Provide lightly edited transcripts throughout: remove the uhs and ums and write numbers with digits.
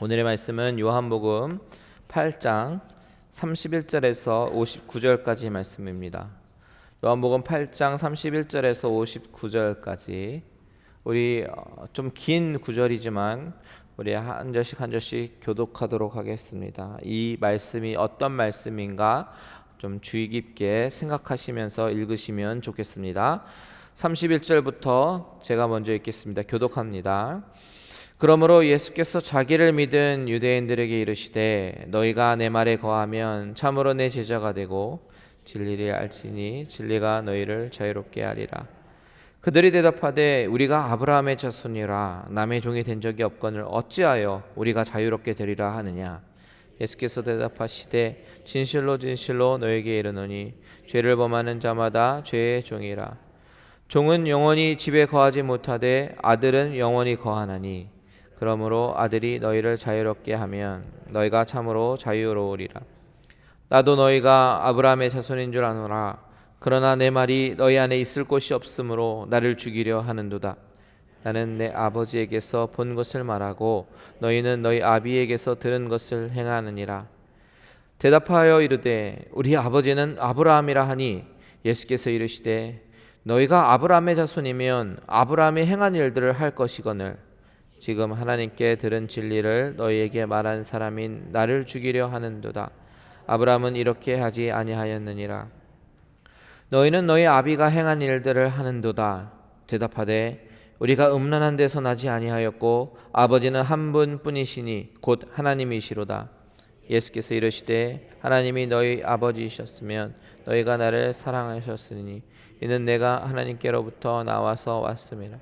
오늘의 말씀은 요한복음 8장 31절에서 59절까지 말씀입니다. 요한복음 8장 31절에서 59절까지 우리 좀 긴 구절이지만 우리 한 절씩 한 절씩 교독하도록 하겠습니다. 이 말씀이 어떤 말씀인가 좀 주의 깊게 생각하시면서 읽으시면 좋겠습니다. 31절부터 제가 먼저 읽겠습니다. 교독합니다. 그러므로 예수께서 자기를 믿은 유대인들에게 이르시되 너희가 내 말에 거하면 참으로 내 제자가 되고 진리를 알지니 진리가 너희를 자유롭게 하리라. 그들이 대답하되 우리가 아브라함의 자손이라 남의 종이 된 적이 없거늘 어찌하여 우리가 자유롭게 되리라 하느냐. 예수께서 대답하시되 진실로 진실로 너에게 이르노니 죄를 범하는 자마다 죄의 종이라. 종은 영원히 집에 거하지 못하되 아들은 영원히 거하나니 그러므로 아들이 너희를 자유롭게 하면 너희가 참으로 자유로우리라. 나도 너희가 아브라함의 자손인 줄 아노라. 그러나 내 말이 너희 안에 있을 곳이 없으므로 나를 죽이려 하는도다. 나는 내 아버지에게서 본 것을 말하고 너희는 너희 아비에게서 들은 것을 행하느니라. 대답하여 이르되 우리 아버지는 아브라함이라 하니 예수께서 이르시되 너희가 아브라함의 자손이면 아브라함이 행한 일들을 할 것이거늘 지금 하나님께 들은 진리를 너희에게 말한 사람인 나를 죽이려 하는도다. 아브라함은 이렇게 하지 아니하였느니라. 너희는 너희 아비가 행한 일들을 하는도다. 대답하되 우리가 음란한 데서 나지 아니하였고 아버지는 한 분뿐이시니 곧 하나님이시로다. 예수께서 이르시되 하나님이 너희 아버지이셨으면 너희가 나를 사랑하셨으니 이는 내가 하나님께로부터 나와서 왔음이라.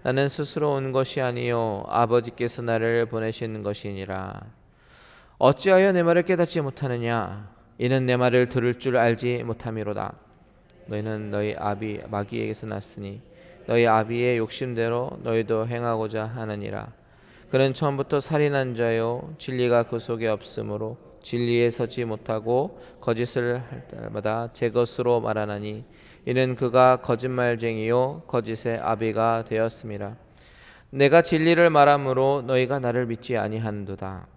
나는 스스로 온 것이 아니요 아버지께서 나를 보내신 것이니라. 어찌하여 내 말을 깨닫지 못하느냐. 이는 내 말을 들을 줄 알지 못함이로다. 너희는 너희 아비 마귀에게서 났으니 너희 아비의 욕심대로 너희도 행하고자 하느니라. 그는 처음부터 살인한 자요 진리가 그 속에 없으므로 진리에 서지 못하고 거짓을 할 때마다 제 것으로 말하나니 이는 그가 거짓말쟁이요 거짓의 아비가 되었음이라. 내가 진리를 말함으로 너희가 나를 믿지 아니하는도다.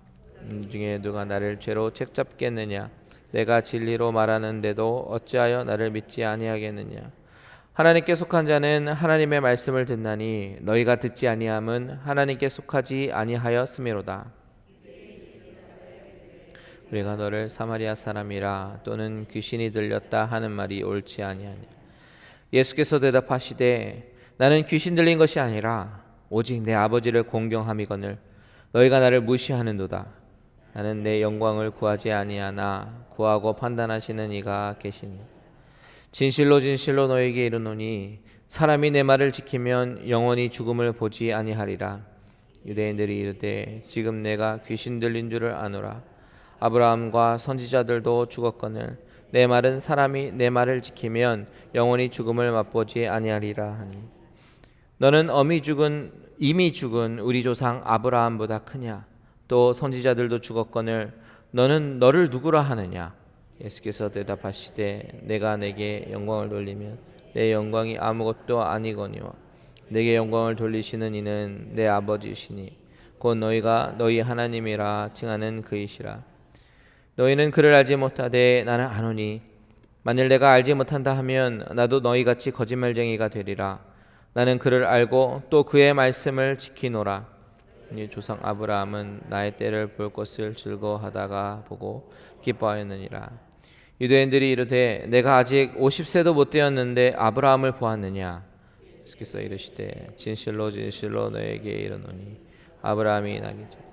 중에 누가 나를 죄로 책잡겠느냐. 내가 진리로 말하는데도 어찌하여 나를 믿지 아니하겠느냐. 하나님께 속한 자는 하나님의 말씀을 듣나니 너희가 듣지 아니함은 하나님께 속하지 아니하였음이로다. 우리가 너를 사마리아 사람이라 또는 귀신이 들렸다 하는 말이 옳지 아니하니. 예수께서 대답하시되 나는 귀신 들린 것이 아니라 오직 내 아버지를 공경함이거늘 너희가 나를 무시하는도다. 나는 내 영광을 구하지 아니하나 구하고 판단하시는 이가 계시니. 진실로 진실로 너희에게 이르노니 사람이 내 말을 지키면 영원히 죽음을 보지 아니하리라. 유대인들이 이르되 지금 내가 귀신 들린 줄을 아노라. 아브라함과 선지자들도 죽었거늘 내 말은 사람이 내 말을 지키면 영원히 죽음을 맛보지 아니하리라 하니. 너는 이미 죽은 우리 조상 아브라함보다 크냐. 또 선지자들도 죽었거늘 너는 너를 누구라 하느냐. 예수께서 대답하시되 내가 내게 영광을 돌리면 내 영광이 아무것도 아니거니와 내게 영광을 돌리시는 이는 내 아버지시니 곧 너희가 너희 하나님이라 칭하는 그이시라. 너희는 그를 알지 못하되 나는 아노니 만일 내가 알지 못한다 하면 나도 너희같이 거짓말쟁이가 되리라. 나는 그를 알고 또 그의 말씀을 지키노라. 네 조상 아브라함은 나의 때를 볼 것을 즐거워하다가 보고 기뻐하였느니라. 유대인들이 이르되 내가 아직 50세도 못 되었는데 아브라함을 보았느냐. 예수께서 이르시되 진실로 진실로 너에게 이르노니 아브라함이 나기 전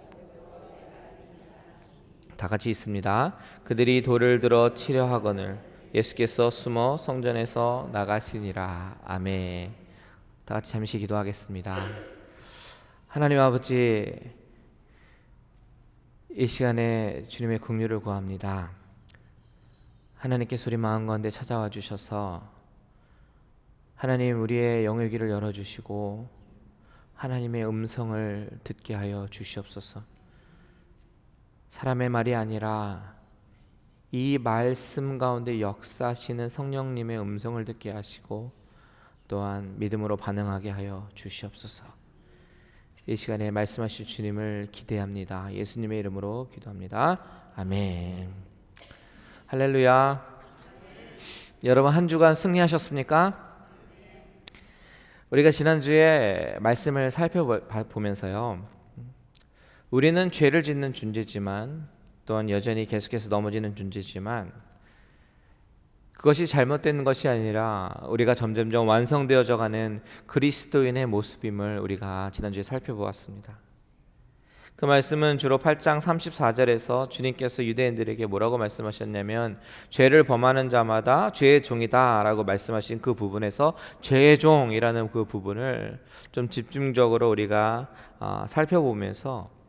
다 같이 있습니다. 그들이 돌을 들어 치려 하거늘 예수께서 숨어 성전에서 나가시니라. 아멘. 다 같이 잠시 기도하겠습니다. 하나님 아버지, 이 시간에 주님의 긍휼을 구합니다. 하나님께서 우리 마음 가운데 찾아와 주셔서 하나님 우리의 영의 귀를 열어주시고 하나님의 음성을 듣게 하여 주시옵소서. 사람의 말이 아니라 이 말씀 가운데 역사하시는 성령님의 음성을 듣게 하시고 또한 믿음으로 반응하게 하여 주시옵소서. 이 시간에 말씀하실 주님을 기대합니다. 예수님의 이름으로 기도합니다. 아멘. 할렐루야. 여러분 한 주간 승리하셨습니까? 우리가 지난주에 말씀을 살펴보면서요, 우리는 죄를 짓는 존재지만 또한 여전히 계속해서 넘어지는 존재지만 그것이 잘못된 것이 아니라 우리가 점점점 완성되어져 가는 그리스도인의 모습임을 우리가 지난주에 살펴보았습니다. 그 말씀은 주로 8장 34절에서 주님께서 유대인들에게 뭐라고 말씀하셨냐면 죄를 범하는 자마다 죄의 종이다 라고 말씀하신 그 부분에서 죄의 종이라는 그 부분을 좀 집중적으로 우리가 살펴보면서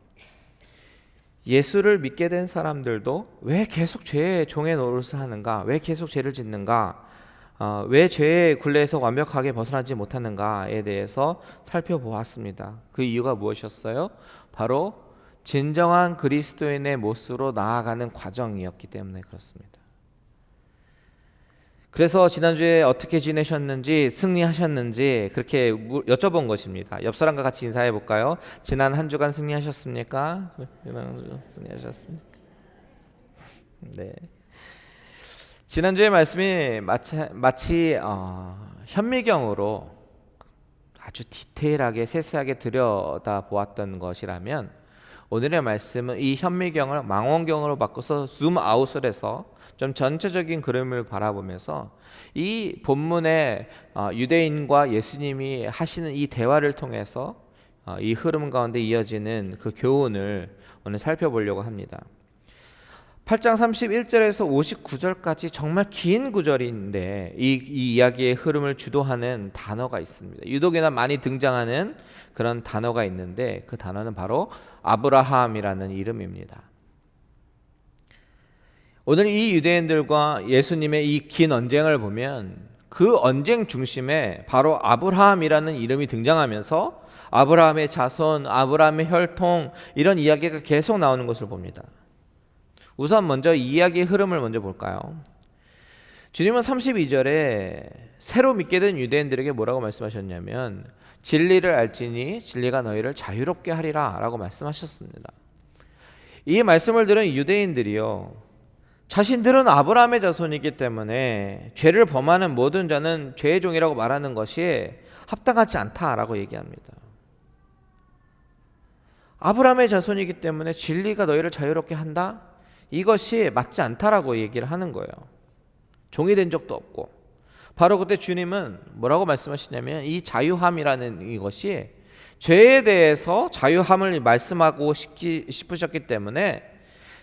예수를 믿게 된 사람들도 왜 계속 죄의 종의 노릇을 하는가, 왜 계속 죄를 짓는가, 왜 죄의 굴레에서 완벽하게 벗어나지 못하는가에 대해서 살펴보았습니다. 그 이유가 무엇이었어요? 바로 진정한 그리스도인의 모습으로 나아가는 과정이었기 때문에 그렇습니다. 그래서 지난주에 어떻게 지내셨는지, 승리하셨는지 그렇게 여쭤본 것입니다. 옆 사람과 같이 인사해 볼까요? 지난 한 주간 승리하셨습니까? 승리하셨습니까? 네. 지난주의 말씀이 마치 현미경으로 아주 디테일하게 세세하게 들여다보았던 것이라면 오늘의 말씀은 이 현미경을 망원경으로 바꿔서 줌아웃을 해서 좀 전체적인 그림을 바라보면서 이 본문의 유대인과 예수님이 하시는 이 대화를 통해서 이 흐름 가운데 이어지는 그 교훈을 오늘 살펴보려고 합니다. 8장 31절에서 59절까지 정말 긴 구절인데 이 이야기의 흐름을 주도하는 단어가 있습니다. 유독이나 많이 등장하는 그런 단어가 있는데 그 단어는 바로 아브라함이라는 이름입니다. 오늘 이 유대인들과 예수님의 이 긴 언쟁을 보면 그 언쟁 중심에 바로 아브라함이라는 이름이 등장하면서 아브라함의 자손, 아브라함의 혈통 이런 이야기가 계속 나오는 것을 봅니다. 우선 먼저 이 이야기의 흐름을 먼저 볼까요? 주님은 32절에 새로 믿게 된 유대인들에게 뭐라고 말씀하셨냐면 진리를 알지니 진리가 너희를 자유롭게 하리라 라고 말씀하셨습니다. 이 말씀을 들은 유대인들이요, 자신들은 아브라함의 자손이기 때문에 죄를 범하는 모든 자는 죄의 종이라고 말하는 것이 합당하지 않다라고 얘기합니다. 아브라함의 자손이기 때문에 진리가 너희를 자유롭게 한다? 이것이 맞지 않다라고 얘기를 하는 거예요. 종이 된 적도 없고. 바로 그때 주님은 뭐라고 말씀하시냐면 이 자유함이라는 이것이 죄에 대해서 자유함을 말씀하고 싶으셨기 때문에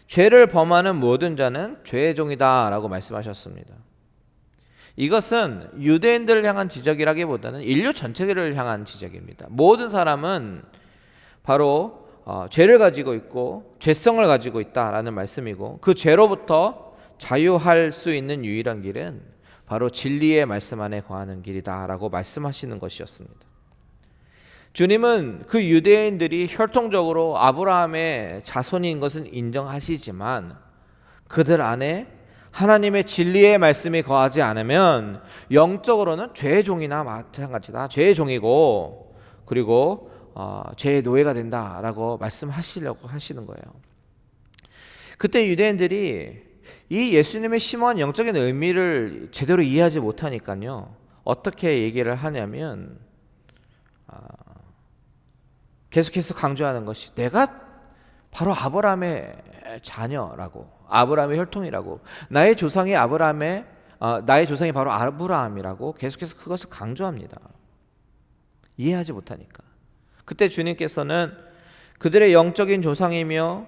죄를 범하는 모든 자는 죄의 종이다 라고 말씀하셨습니다. 이것은 유대인들을 향한 지적이라기보다는 인류 전체를 향한 지적입니다. 모든 사람은 바로 죄를 가지고 있고 죄성을 가지고 있다라는 말씀이고 그 죄로부터 자유할 수 있는 유일한 길은 바로 진리의 말씀 안에 거하는 길이다라고 말씀하시는 것이었습니다. 주님은 그 유대인들이 혈통적으로 아브라함의 자손인 것은 인정하시지만 그들 안에 하나님의 진리의 말씀이 거하지 않으면 영적으로는 죄의 종이나 마찬가지다. 죄의 종이고 그리고 죄의 노예가 된다라고 말씀하시려고 하시는 거예요. 그때 유대인들이 이 예수님의 심오한 영적인 의미를 제대로 이해하지 못하니까요, 어떻게 얘기를 하냐면 계속해서 강조하는 것이 내가 바로 아브라함의 자녀라고, 아브라함의 혈통이라고, 나의 조상이 나의 조상이 바로 아브라함이라고 계속해서 그것을 강조합니다. 이해하지 못하니까. 그때 주님께서는 그들의 영적인 조상이며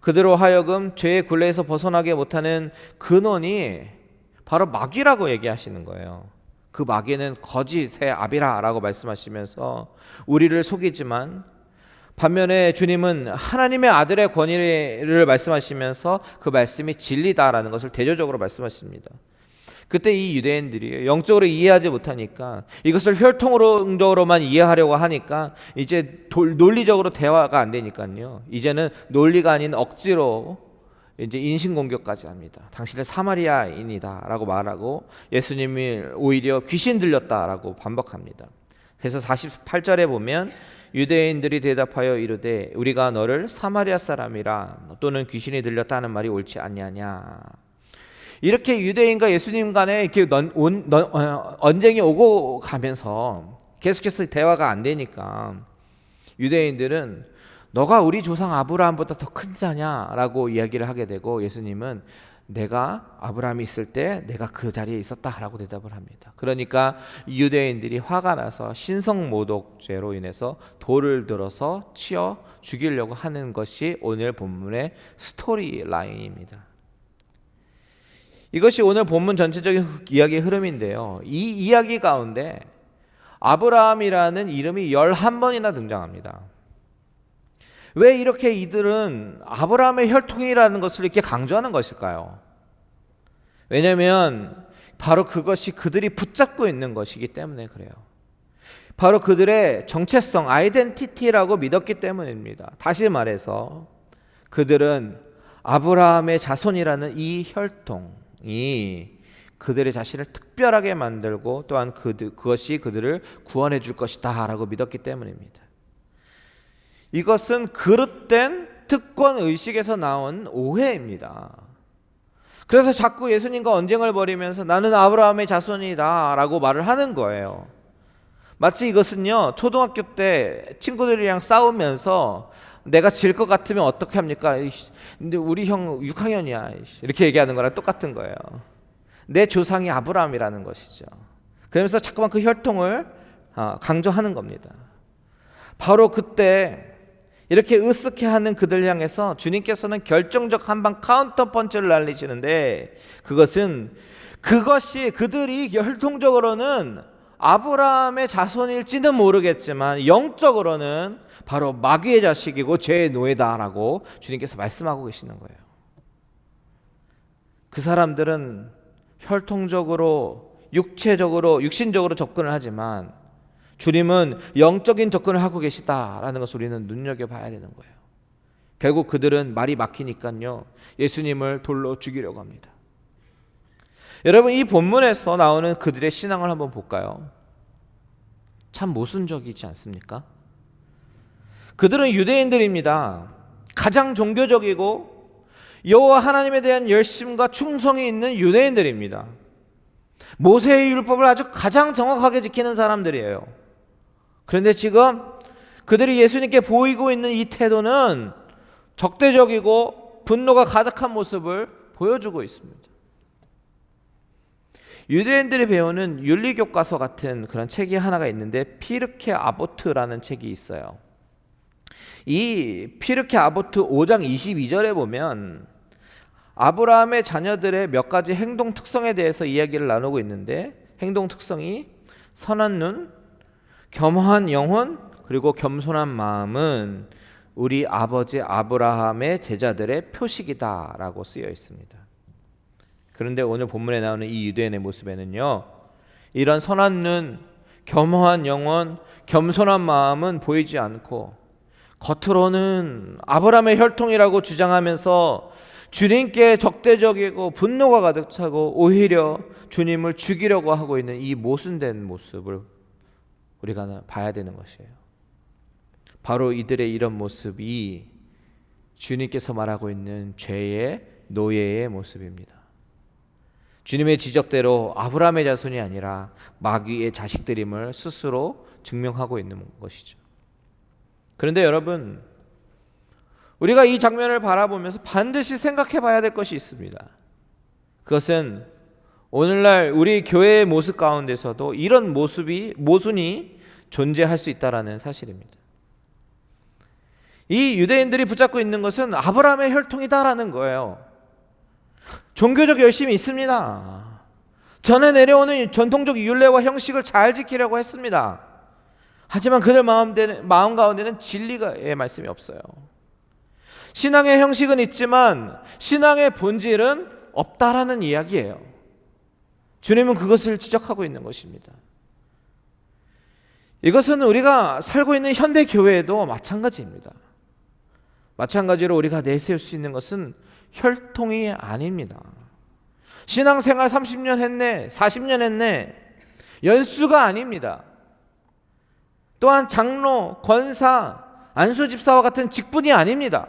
그들로 하여금 죄의 굴레에서 벗어나게 못하는 근원이 바로 마귀라고 얘기하시는 거예요. 그 마귀는 거짓의 아비라라고 말씀하시면서 우리를 속이지만 반면에 주님은 하나님의 아들의 권위를 말씀하시면서 그 말씀이 진리다라는 것을 대조적으로 말씀하십니다. 그때 이 유대인들이 영적으로 이해하지 못하니까 이것을 혈통으로만 이해하려고 하니까 이제 논리적으로 대화가 안 되니까요, 이제는 논리가 아닌 억지로 이제 인신공격까지 합니다. 당신은 사마리아인이다라고 말하고 예수님이 오히려 귀신 들렸다라고 반박합니다. 그래서 48절에 보면 유대인들이 대답하여 이르되 우리가 너를 사마리아 사람이라 또는 귀신이 들렸다는 말이 옳지 아니하냐. 이렇게 유대인과 예수님 간에 이렇게 언쟁이 오고 가면서 계속해서 대화가 안 되니까 유대인들은 너가 우리 조상 아브라함보다 더 큰 자냐라고 이야기를 하게 되고, 예수님은 내가 아브라함이 있을 때 내가 그 자리에 있었다라고 대답을 합니다. 그러니까 유대인들이 화가 나서 신성모독죄로 인해서 돌을 들어서 치어 죽이려고 하는 것이 오늘 본문의 스토리 라인입니다. 이것이 오늘 본문 전체적인 이야기의 흐름인데요, 이 이야기 가운데 아브라함이라는 이름이 11번이나 등장합니다. 왜 이렇게 이들은 아브라함의 혈통이라는 것을 이렇게 강조하는 것일까요? 왜냐하면 바로 그것이 그들이 붙잡고 있는 것이기 때문에 그래요. 바로 그들의 정체성, 아이덴티티라고 믿었기 때문입니다. 다시 말해서 그들은 아브라함의 자손이라는 이 혈통이 그들의 자신을 특별하게 만들고 또한 그것이 그들을 구원해 줄 것이다 라고 믿었기 때문입니다. 이것은 그릇된 특권 의식에서 나온 오해입니다. 그래서 자꾸 예수님과 언쟁을 벌이면서 나는 아브라함의 자손이다 라고 말을 하는 거예요. 마치 이것은요, 초등학교 때 친구들이랑 싸우면서 내가 질 것 같으면 어떻게 합니까? 근데 우리 형 6학년이야 이렇게 얘기하는 거랑 똑같은 거예요. 내 조상이 아브라함이라는 것이죠. 그러면서 자꾸만 그 혈통을 강조하는 겁니다. 바로 그때 이렇게 으쓱해하는 그들 향해서 주님께서는 결정적 한방 카운터 펀치를 날리시는데, 그것이 그들이 혈통적으로는 아브라함의 자손일지는 모르겠지만 영적으로는 바로 마귀의 자식이고 죄의 노예다라고 주님께서 말씀하고 계시는 거예요. 그 사람들은 혈통적으로 육신적으로 접근을 하지만 주님은 영적인 접근을 하고 계시다라는 것을 우리는 눈여겨봐야 되는 거예요. 결국 그들은 말이 막히니까요, 예수님을 돌로 죽이려고 합니다. 여러분, 이 본문에서 나오는 그들의 신앙을 한번 볼까요? 참 모순적이지 않습니까? 그들은 유대인들입니다. 가장 종교적이고 여호와 하나님에 대한 열심과 충성이 있는 유대인들입니다. 모세의 율법을 아주 가장 정확하게 지키는 사람들이에요. 그런데 지금 그들이 예수님께 보이고 있는 이 태도는 적대적이고 분노가 가득한 모습을 보여주고 있습니다. 유대인들이 배우는 윤리교과서 같은 그런 책이 하나가 있는데 피르케 아보트라는 책이 있어요. 이 피르케 아보트 5장 22절에 보면 아브라함의 자녀들의 몇 가지 행동 특성에 대해서 이야기를 나누고 있는데, 행동 특성이 선한 눈, 겸허한 영혼, 그리고 겸손한 마음은 우리 아버지 아브라함의 제자들의 표식이다라고 쓰여 있습니다. 그런데 오늘 본문에 나오는 이 유대인의 모습에는요, 이런 선한 눈, 겸허한 영혼, 겸손한 마음은 보이지 않고 겉으로는 아브라함의 혈통이라고 주장하면서 주님께 적대적이고 분노가 가득 차고 오히려 주님을 죽이려고 하고 있는 이 모순된 모습을 우리가 봐야 되는 것이에요. 바로 이들의 이런 모습이 주님께서 말하고 있는 죄의 노예의 모습입니다. 주님의 지적대로 아브라함의 자손이 아니라 마귀의 자식들임을 스스로 증명하고 있는 것이죠. 그런데 여러분, 우리가 이 장면을 바라보면서 반드시 생각해 봐야 될 것이 있습니다. 그것은 오늘날 우리 교회의 모습 가운데서도 이런 모순이 존재할 수 있다는 사실입니다. 이 유대인들이 붙잡고 있는 것은 아브라함의 혈통이다라는 거예요. 종교적 열심이 있습니다. 전에 내려오는 전통적 율례와 형식을 잘 지키려고 했습니다. 하지만 그들 마음 가운데는 진리의 말씀이 없어요. 신앙의 형식은 있지만 신앙의 본질은 없다라는 이야기예요. 주님은 그것을 지적하고 있는 것입니다. 이것은 우리가 살고 있는 현대 교회에도 마찬가지입니다. 마찬가지로 우리가 내세울 수 있는 것은 혈통이 아닙니다. 신앙생활 30년 했네, 40년 했네, 연수가 아닙니다. 또한 장로, 권사, 안수집사와 같은 직분이 아닙니다.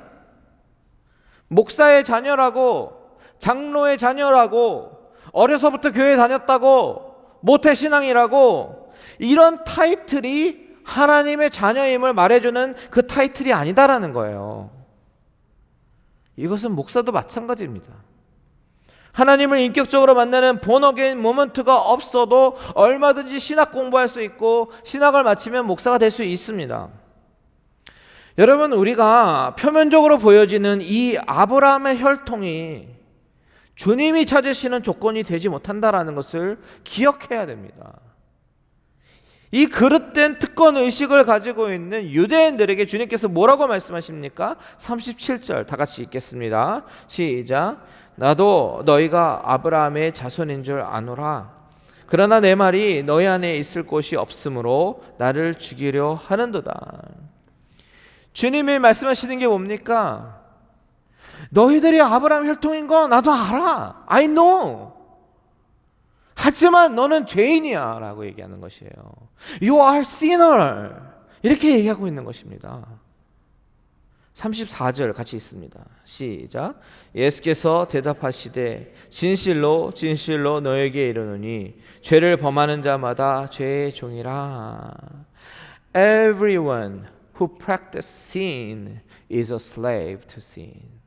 목사의 자녀라고, 장로의 자녀라고, 어려서부터 교회 다녔다고, 모태신앙이라고, 이런 타이틀이 하나님의 자녀임을 말해주는 그 타이틀이 아니다라는 거예요. 이것은 목사도 마찬가지입니다. 하나님을 인격적으로 만나는 본어게인 모먼트가 없어도 얼마든지 신학 공부할 수 있고 신학을 마치면 목사가 될 수 있습니다. 여러분, 우리가 표면적으로 보여지는 이 아브라함의 혈통이 주님이 찾으시는 조건이 되지 못한다라는 것을 기억해야 됩니다. 이 그릇된 특권 의식을 가지고 있는 유대인들에게 주님께서 뭐라고 말씀하십니까? 37절 다 같이 읽겠습니다. 시작. 나도 너희가 아브라함의 자손인 줄 아노라. 그러나 내 말이 너희 안에 있을 곳이 없으므로 나를 죽이려 하는도다. 주님이 말씀하시는 게 뭡니까? 너희들이 아브라함 혈통인 거 나도 알아. I know. 하지만 너는 죄인이야 라고 얘기하는 것이에요. You are sinner. 이렇게 얘기하고 있는 것입니다. 34절 같이 있습니다. 시작. 예수께서 대답하시되 진실로 진실로 너에게 이르노니 죄를 범하는 자마다 죄의 종이라. Everyone who practices sin is a slave to sin.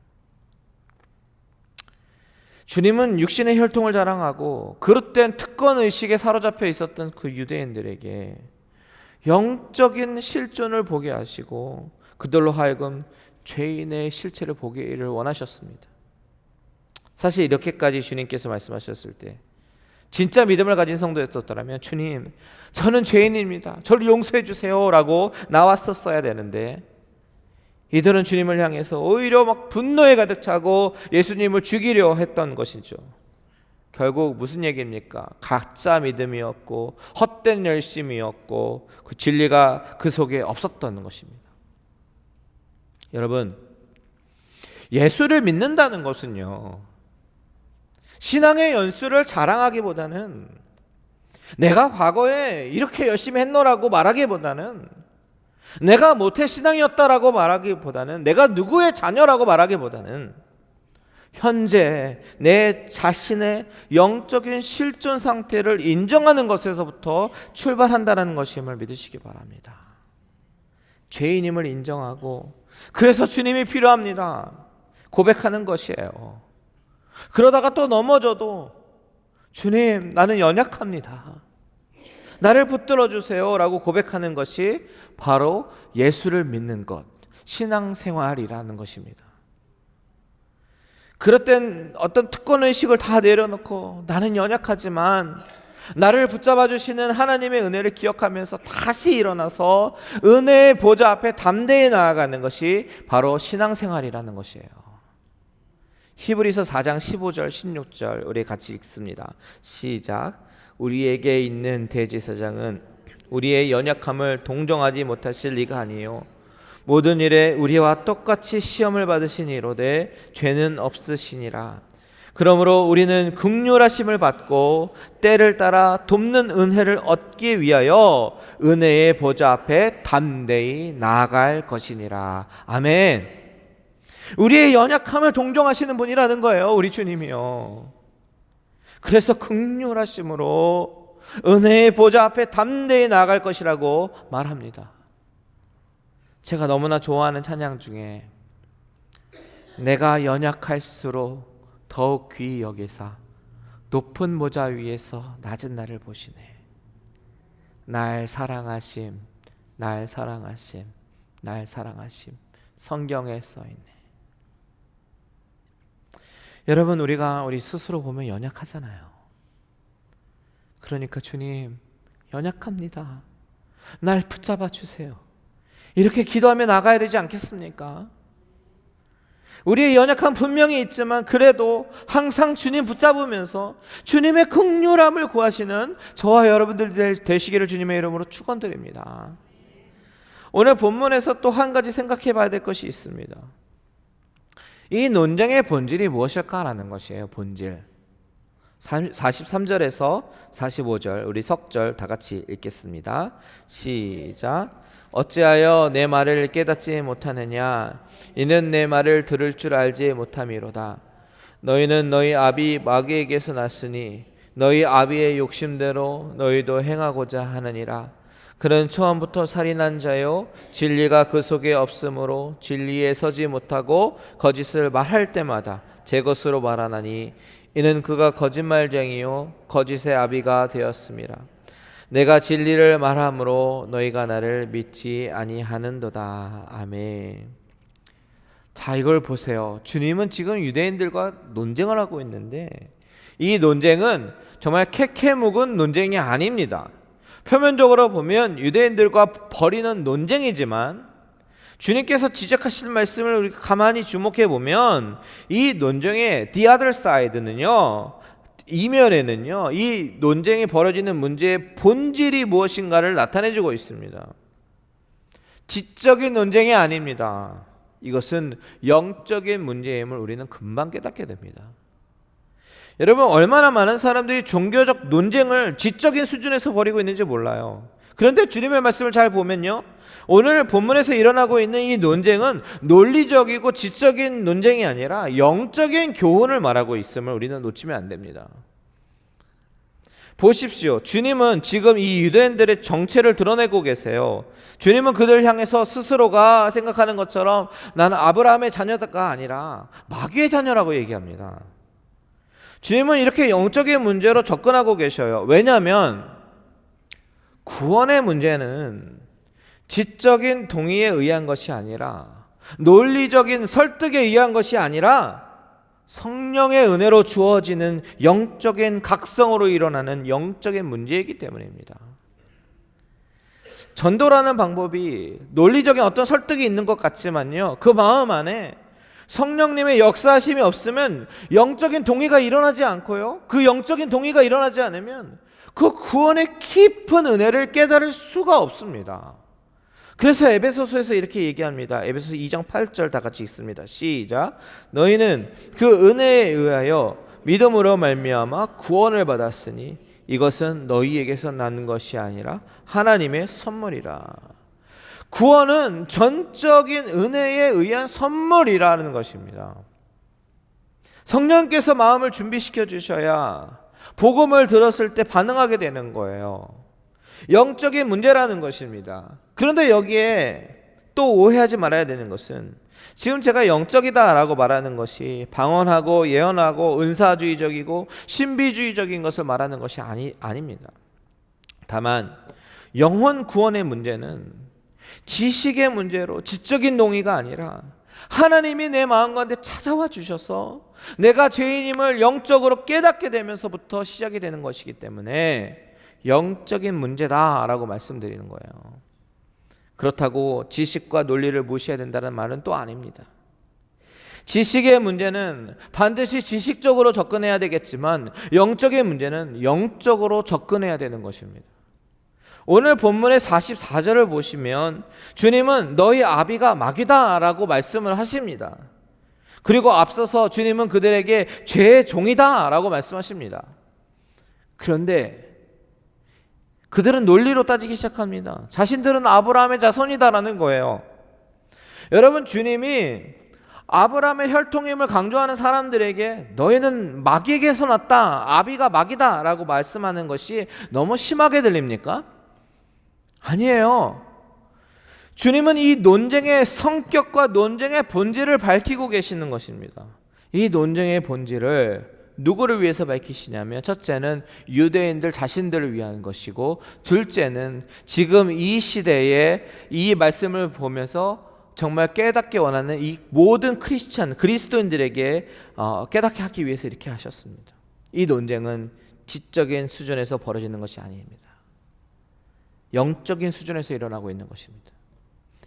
주님은 육신의 혈통을 자랑하고 그릇된 특권의식에 사로잡혀 있었던 그 유대인들에게 영적인 실존을 보게 하시고 그들로 하여금 죄인의 실체를 보기를 원하셨습니다. 사실 이렇게까지 주님께서 말씀하셨을 때 진짜 믿음을 가진 성도였었더라면 주님, 저는 죄인입니다. 저를 용서해 주세요 라고 나왔었어야 되는데 이들은 주님을 향해서 오히려 막 분노에 가득 차고 예수님을 죽이려 했던 것이죠. 결국 무슨 얘기입니까? 가짜 믿음이었고 헛된 열심이었고 그 진리가 그 속에 없었던 것입니다. 여러분, 예수를 믿는다는 것은요, 신앙의 연수를 자랑하기보다는 내가 과거에 이렇게 열심히 했노라고 말하기보다는 내가 모태신앙이었다라고 말하기보다는 내가 누구의 자녀라고 말하기보다는 현재 내 자신의 영적인 실존 상태를 인정하는 것에서부터 출발한다는 것임을 믿으시기 바랍니다. 죄인임을 인정하고 그래서 주님이 필요합니다. 고백하는 것이에요. 그러다가 또 넘어져도 주님, 나는 연약합니다. 나를 붙들어 주세요 라고 고백하는 것이 바로 예수를 믿는 것, 신앙생활이라는 것입니다. 그럴 땐 어떤 특권의식을 다 내려놓고 나는 연약하지만 나를 붙잡아 주시는 하나님의 은혜를 기억하면서 다시 일어나서 은혜의 보좌 앞에 담대히 나아가는 것이 바로 신앙생활이라는 것이에요. 히브리서 4장 15절 16절 우리 같이 읽습니다. 시작. 우리에게 있는 대제사장은 우리의 연약함을 동정하지 못하실 리가 아니요 모든 일에 우리와 똑같이 시험을 받으시니로되 죄는 없으시니라. 그러므로 우리는 긍휼하심을 받고 때를 따라 돕는 은혜를 얻기 위하여 은혜의 보좌 앞에 담대히 나아갈 것이니라. 아멘. 우리의 연약함을 동정하시는 분이라는 거예요, 우리 주님이요. 그래서 긍휼하심으로 은혜의 보좌 앞에 담대히 나아갈 것이라고 말합니다. 제가 너무나 좋아하는 찬양 중에 내가 연약할수록 더욱 귀히 여기사 높은 모자 위에서 낮은 나를 보시네. 날 사랑하심, 날 사랑하심, 날 사랑하심. 성경에 써있네. 여러분, 우리가 우리 스스로 보면 연약하잖아요. 그러니까 주님, 연약합니다. 날 붙잡아 주세요. 이렇게 기도하며 나가야 되지 않겠습니까? 우리의 연약함 분명히 있지만 그래도 항상 주님 붙잡으면서 주님의 긍휼함을 구하시는 저와 여러분들 되시기를 주님의 이름으로 축원드립니다. 오늘 본문에서 또 한 가지 생각해 봐야 될 것이 있습니다. 이 논쟁의 본질이 무엇일까라는 것이에요. 본질. 43절에서 45절 우리 석절 다 같이 읽겠습니다. 시작. 어찌하여 내 말을 깨닫지 못하느냐? 이는 내 말을 들을 줄 알지 못함이로다. 너희는 너희 아비 마귀에게서 났으니 너희 아비의 욕심대로 너희도 행하고자 하느니라. 그는 처음부터 살인한 자요 진리가 그 속에 없으므로 진리에 서지 못하고 거짓을 말할 때마다 제 것으로 말하나니 이는 그가 거짓말쟁이요 거짓의 아비가 되었음이라. 내가 진리를 말함으로 너희가 나를 믿지 아니하는도다. 아멘. 자, 이걸 보세요. 주님은 지금 유대인들과 논쟁을 하고 있는데 이 논쟁은 정말 캐캐 묵은 논쟁이 아닙니다. 표면적으로 보면 유대인들과 벌이는 논쟁이지만 주님께서 지적하신 말씀을 우리가 가만히 주목해 보면 이 논쟁의 the other side는요, 이면에는요, 이 논쟁이 벌어지는 문제의 본질이 무엇인가를 나타내주고 있습니다. 지적인 논쟁이 아닙니다. 이것은 영적인 문제임을 우리는 금방 깨닫게 됩니다. 여러분, 얼마나 많은 사람들이 종교적 논쟁을 지적인 수준에서 벌이고 있는지 몰라요. 그런데 주님의 말씀을 잘 보면요, 오늘 본문에서 일어나고 있는 이 논쟁은 논리적이고 지적인 논쟁이 아니라 영적인 교훈을 말하고 있음을 우리는 놓치면 안 됩니다. 보십시오. 주님은 지금 이 유대인들의 정체를 드러내고 계세요. 주님은 그들을 향해서 스스로가 생각하는 것처럼 나는 아브라함의 자녀가 아니라 마귀의 자녀라고 얘기합니다. 주님은 이렇게 영적인 문제로 접근하고 계셔요. 왜냐하면 구원의 문제는 지적인 동의에 의한 것이 아니라 논리적인 설득에 의한 것이 아니라 성령의 은혜로 주어지는 영적인 각성으로 일어나는 영적인 문제이기 때문입니다. 전도라는 방법이 논리적인 어떤 설득이 있는 것 같지만요, 그 마음 안에 성령님의 역사하심이 없으면 영적인 동의가 일어나지 않고요, 그 영적인 동의가 일어나지 않으면 그 구원의 깊은 은혜를 깨달을 수가 없습니다. 그래서 에베소서에서 이렇게 얘기합니다. 에베소서 2장 8절 다 같이 읽습니다. 시작. 너희는 그 은혜에 의하여 믿음으로 말미암아 구원을 받았으니 이것은 너희에게서 난 것이 아니라 하나님의 선물이라. 구원은 전적인 은혜에 의한 선물이라는 것입니다. 성령께서 마음을 준비시켜 주셔야 복음을 들었을 때 반응하게 되는 거예요. 영적인 문제라는 것입니다. 그런데 여기에 또 오해하지 말아야 되는 것은 지금 제가 영적이다라고 말하는 것이 방언하고 예언하고 은사주의적이고 신비주의적인 것을 말하는 것이 아닙니다. 다만 영혼 구원의 문제는 지식의 문제로 지적인 동의가 아니라 하나님이 내 마음 가운데 찾아와 주셔서 내가 죄인임을 영적으로 깨닫게 되면서부터 시작이 되는 것이기 때문에 영적인 문제다라고 말씀드리는 거예요. 그렇다고 지식과 논리를 무시해야 된다는 말은 또 아닙니다. 지식의 문제는 반드시 지식적으로 접근해야 되겠지만 영적인 문제는 영적으로 접근해야 되는 것입니다. 오늘 본문의 44절을 보시면 주님은 너희 아비가 마귀다 라고 말씀을 하십니다. 그리고 앞서서 주님은 그들에게 죄의 종이다 라고 말씀하십니다. 그런데 그들은 논리로 따지기 시작합니다. 자신들은 아브라함의 자손이다라는 거예요. 여러분, 주님이 아브라함의 혈통임을 강조하는 사람들에게 너희는 마귀에게서 났다, 아비가 마귀다 라고 말씀하는 것이 너무 심하게 들립니까? 아니에요. 주님은 이 논쟁의 성격과 논쟁의 본질을 밝히고 계시는 것입니다. 이 논쟁의 본질을 누구를 위해서 밝히시냐면, 첫째는 유대인들 자신들을 위한 것이고, 둘째는 지금 이 시대에 이 말씀을 보면서 정말 깨닫게 원하는 이 모든 크리스찬, 그리스도인들에게 깨닫게 하기 위해서 이렇게 하셨습니다. 이 논쟁은 지적인 수준에서 벌어지는 것이 아닙니다. 영적인 수준에서 일어나고 있는 것입니다.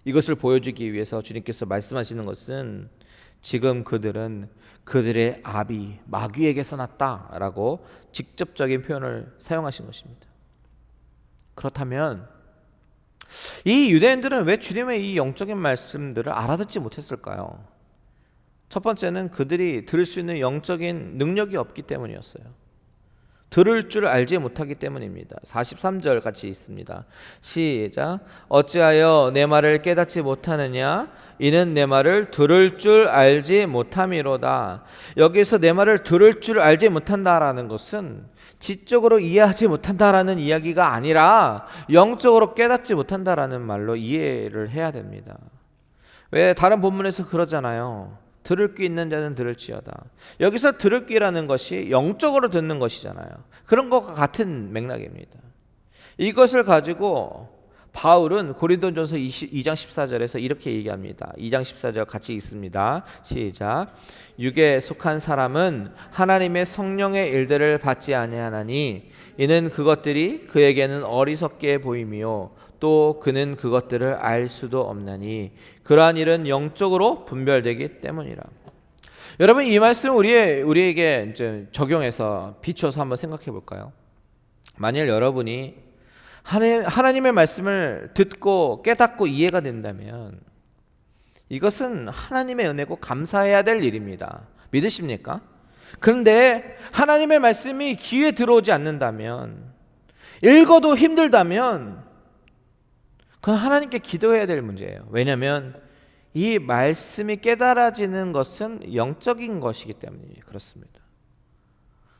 이것을 보여주기 위해서 주님께서 말씀하시는 것은 지금 그들은 그들의 아비 마귀에게서 났다라고 직접적인 표현을 사용하신 것입니다. 그렇다면 이 유대인들은 왜 주님의 이 영적인 말씀들을 알아듣지 못했을까요? 첫 번째는 그들이 들을 수 있는 영적인 능력이 없기 때문이었어요. 들을 줄 알지 못하기 때문입니다. 43절 같이 있습니다. 시작. 어찌하여 내 말을 깨닫지 못하느냐? 이는 내 말을 들을 줄 알지 못함이로다. 여기서 내 말을 들을 줄 알지 못한다라는 것은 지적으로 이해하지 못한다라는 이야기가 아니라 영적으로 깨닫지 못한다라는 말로 이해를 해야 됩니다. 왜 다른 본문에서 그러잖아요. 들을 귀 있는 자는 들을지어다. 여기서 들을 귀라는 것이 영적으로 듣는 것이잖아요. 그런 것과 같은 맥락입니다. 이것을 가지고 바울은 고린도전서 2장 14절에서 이렇게 얘기합니다. 2장 14절 같이 읽습니다. 시작. 육에 속한 사람은 하나님의 성령의 일들을 받지 아니하나니 이는 그것들이 그에게는 어리석게 보임이요 또 그는 그것들을 알 수도 없나니 그러한 일은 영적으로 분별되기 때문이라. 여러분, 이 말씀 우리에게 이제 적용해서 비춰서 한번 생각해 볼까요? 만일 여러분이 하나님의 말씀을 듣고 깨닫고 이해가 된다면 이것은 하나님의 은혜고 감사해야 될 일입니다. 믿으십니까? 그런데 하나님의 말씀이 귀에 들어오지 않는다면, 읽어도 힘들다면 그건 하나님께 기도해야 될 문제예요. 왜냐하면 이 말씀이 깨달아지는 것은 영적인 것이기 때문에 그렇습니다.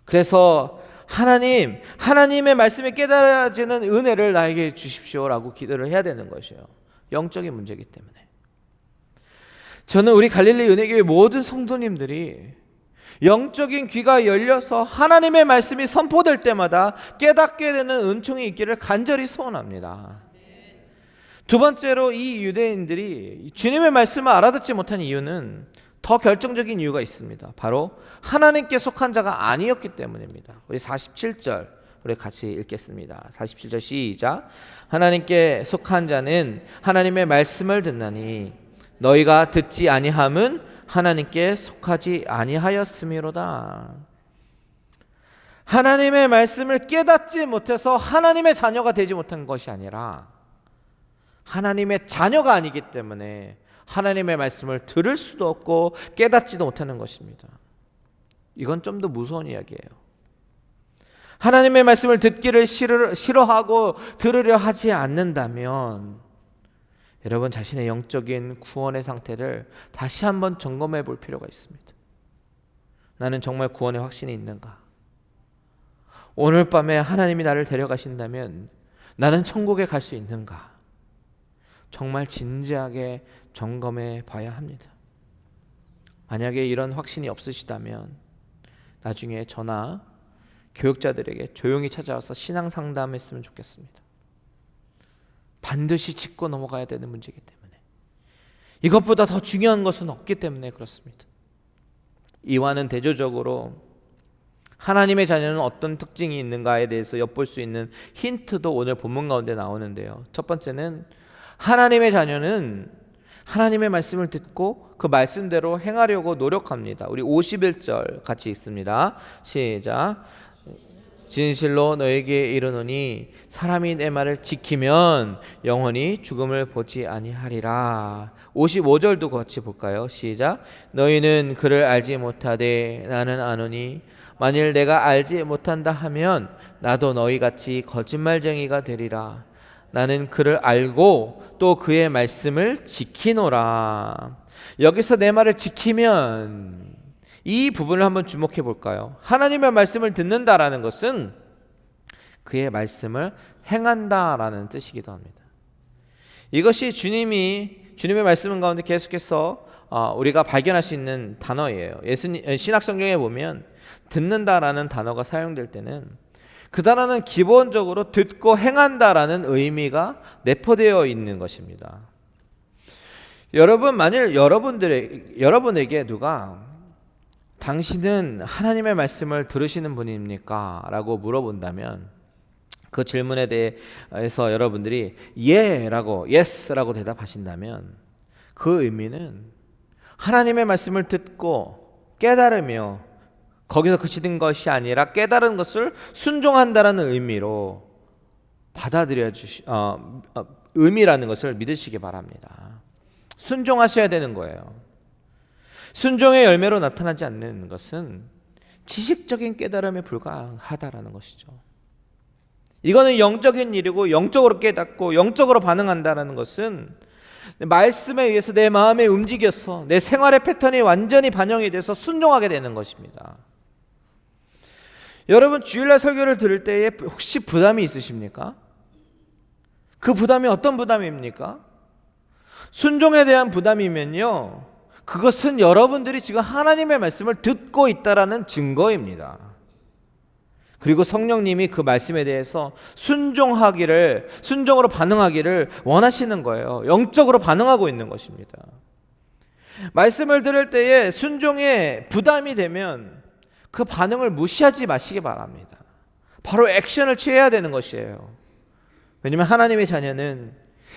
그래서 하나님의 말씀이 깨달아지는 은혜를 나에게 주십시오라고 기도를 해야 되는 것이에요. 영적인 문제이기 때문에. 저는 우리 갈릴리 은혜교회 모든 성도님들이 영적인 귀가 열려서 하나님의 말씀이 선포될 때마다 깨닫게 되는 은총이 있기를 간절히 소원합니다. 두 번째로, 이 유대인들이 주님의 말씀을 알아듣지 못한 이유는 더 결정적인 이유가 있습니다. 바로 하나님께 속한 자가 아니었기 때문입니다. 우리 47절 우리 같이 읽겠습니다. 47절 시작. 하나님께 속한 자는 하나님의 말씀을 듣나니 너희가 듣지 아니함은 하나님께 속하지 아니하였음이로다. 하나님의 말씀을 깨닫지 못해서 하나님의 자녀가 되지 못한 것이 아니라 하나님의 자녀가 아니기 때문에 하나님의 말씀을 들을 수도 없고 깨닫지도 못하는 것입니다. 이건 좀 더 무서운 이야기예요. 하나님의 말씀을 듣기를 싫어하고 들으려 하지 않는다면 여러분 자신의 영적인 구원의 상태를 다시 한번 점검해 볼 필요가 있습니다. 나는 정말 구원의 확신이 있는가? 오늘 밤에 하나님이 나를 데려가신다면 나는 천국에 갈 수 있는가? 정말 진지하게 점검해 봐야 합니다. 만약에 이런 확신이 없으시다면 나중에 저나 교육자들에게 조용히 찾아와서 신앙 상담했으면 좋겠습니다. 반드시 짚고 넘어가야 되는 문제이기 때문에, 이것보다 더 중요한 것은 없기 때문에 그렇습니다. 이와는 대조적으로 하나님의 자녀는 어떤 특징이 있는가에 대해서 엿볼 수 있는 힌트도 오늘 본문 가운데 나오는데요. 첫 번째는 하나님의 자녀는 하나님의 말씀을 듣고 그 말씀대로 행하려고 노력합니다. 우리 51절 같이 읽습니다. 시작. 진실로 너에게 이르노니 사람이 내 말을 지키면 영원히 죽음을 보지 아니하리라. 55절도 같이 볼까요? 시작. 너희는 그를 알지 못하되 나는 아노니 만일 내가 알지 못한다 하면 나도 너희같이 거짓말쟁이가 되리라. 나는 그를 알고 또 그의 말씀을 지키노라. 여기서 내 말을 지키면, 이 부분을 한번 주목해 볼까요? 하나님의 말씀을 듣는다라는 것은 그의 말씀을 행한다라는 뜻이기도 합니다. 이것이 주님의 말씀 가운데 계속해서 우리가 발견할 수 있는 단어예요. 신약 성경에 보면 듣는다라는 단어가 사용될 때는 그 단어는 기본적으로 듣고 행한다라는 의미가 내포되어 있는 것입니다. 여러분, 만일 여러분에게 누가 당신은 하나님의 말씀을 들으시는 분입니까? 라고 물어본다면 그 질문에 대해서 여러분들이 예라고, 예스라고 대답하신다면 그 의미는 하나님의 말씀을 듣고 깨달으며 거기서 그치는 것이 아니라 깨달은 것을 순종한다라는 의미로 받아들여 의미라는 것을 믿으시기 바랍니다. 순종하셔야 되는 거예요. 순종의 열매로 나타나지 않는 것은 지식적인 깨달음에 불과하다라는 것이죠. 이거는 영적인 일이고 영적으로 깨닫고 영적으로 반응한다는 것은 말씀에 의해서 내 마음에 움직여서 내 생활의 패턴이 완전히 반영이 돼서 순종하게 되는 것입니다. 여러분, 주일날 설교를 들을 때에 혹시 부담이 있으십니까? 그 부담이 어떤 부담입니까? 순종에 대한 부담이면요, 그것은 여러분들이 지금 하나님의 말씀을 듣고 있다라는 증거입니다. 그리고 성령님이 그 말씀에 대해서 순종으로 반응하기를 원하시는 거예요. 영적으로 반응하고 있는 것입니다. 말씀을 들을 때에 순종에 부담이 되면 그 반응을 무시하지 마시기 바랍니다. 바로 액션을 취해야 되는 것이에요. 왜냐하면 하나님의 자녀는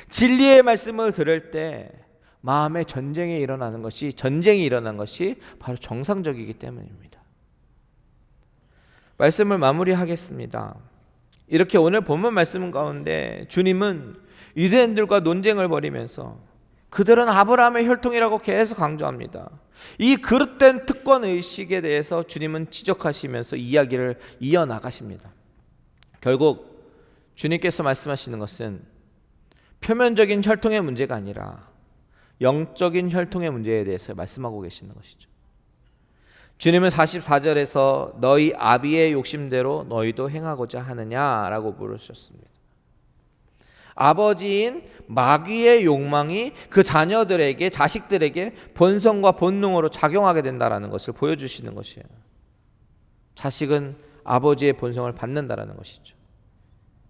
진리의 말씀을 들을 때 마음의 전쟁이 일어난 것이 바로 정상적이기 때문입니다. 말씀을 마무리하겠습니다. 이렇게 오늘 본문 말씀 가운데 주님은 유대인들과 논쟁을 벌이면서 그들은 아브라함의 혈통이라고 계속 강조합니다. 이 그릇된 특권 의식에 대해서 주님은 지적하시면서 이야기를 이어나가십니다. 결국 주님께서 말씀하시는 것은 표면적인 혈통의 문제가 아니라 영적인 혈통의 문제에 대해서 말씀하고 계시는 것이죠. 주님은 44절에서 너희 아비의 욕심대로 너희도 행하고자 하느냐라고 물으셨습니다. 아버지인 마귀의 욕망이 그 자녀들에게, 자식들에게 본성과 본능으로 작용하게 된다는 것을 보여주시는 것이에요. 자식은 아버지의 본성을 받는다는 것이죠.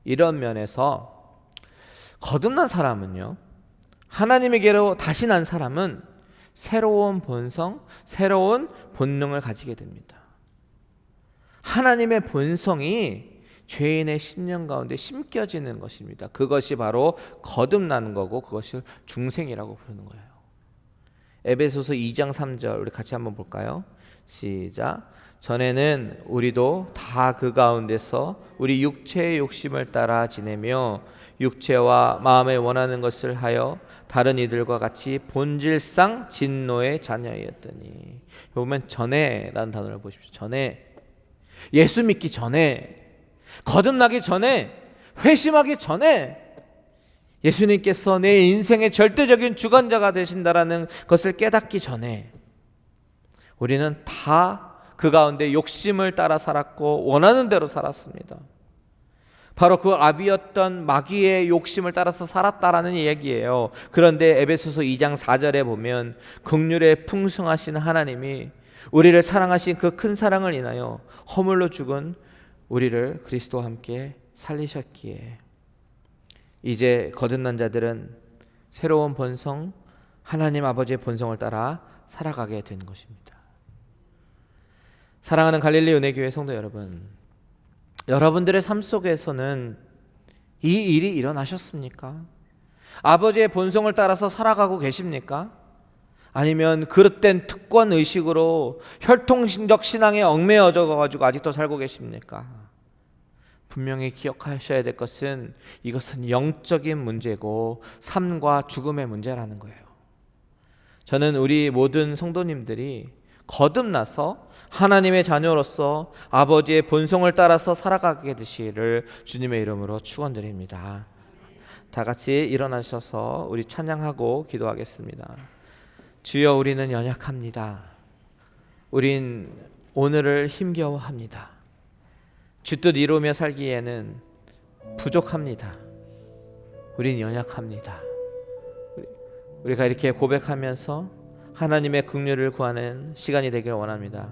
이런 면에서 거듭난 사람은요, 하나님에게로 다시 난 사람은 새로운 본성, 새로운 본능을 가지게 됩니다. 하나님의 본성이 죄인의 심령 가운데 심겨지는 것입니다. 그것이 바로 거듭나는 거고 그것을 중생이라고 부르는 거예요. 에베소서 2장 3절 우리 같이 한번 볼까요? 시작. 전에는 우리도 다 그 가운데서 우리 육체의 욕심을 따라 지내며 육체와 마음에 원하는 것을 하여 다른 이들과 같이 본질상 진노의 자녀였더니. 보면 전에라는 단어를 보십시오. 전에, 예수 믿기 전에, 거듭나기 전에, 회심하기 전에 예수님께서 내 인생의 절대적인 주관자가 되신다라는 것을 깨닫기 전에 우리는 다 그 가운데 욕심을 따라 살았고 원하는 대로 살았습니다. 바로 그 아비였던 마귀의 욕심을 따라서 살았다라는 얘기예요. 그런데 에베소서 2장 4절에 보면 긍휼에 풍성하신 하나님이 우리를 사랑하신 그 큰 사랑을 인하여 허물로 죽은 우리를 그리스도와 함께 살리셨기에 이제 거듭난 자들은 새로운 본성, 하나님 아버지의 본성을 따라 살아가게 된 것입니다. 사랑하는 갈릴리 은혜교회 성도 여러분, 여러분들의 삶 속에서는 이 일이 일어나셨습니까? 아버지의 본성을 따라서 살아가고 계십니까? 아니면 그릇된 특권 의식으로 혈통적 신앙에 얽매여져 가지고 아직도 살고 계십니까? 분명히 기억하셔야 될 것은 이것은 영적인 문제고 삶과 죽음의 문제라는 거예요. 저는 우리 모든 성도님들이 거듭나서 하나님의 자녀로서 아버지의 본성을 따라서 살아가게 되시기를 주님의 이름으로 축원드립니다. 다 같이 일어나셔서 우리 찬양하고 기도하겠습니다. 주여, 우리는 연약합니다. 우린 오늘을 힘겨워합니다. 쥐뜻 이루며 살기에는 부족합니다. 우린 연약합니다. 우리가 이렇게 고백하면서 하나님의 긍휼을 구하는 시간이 되기를 원합니다.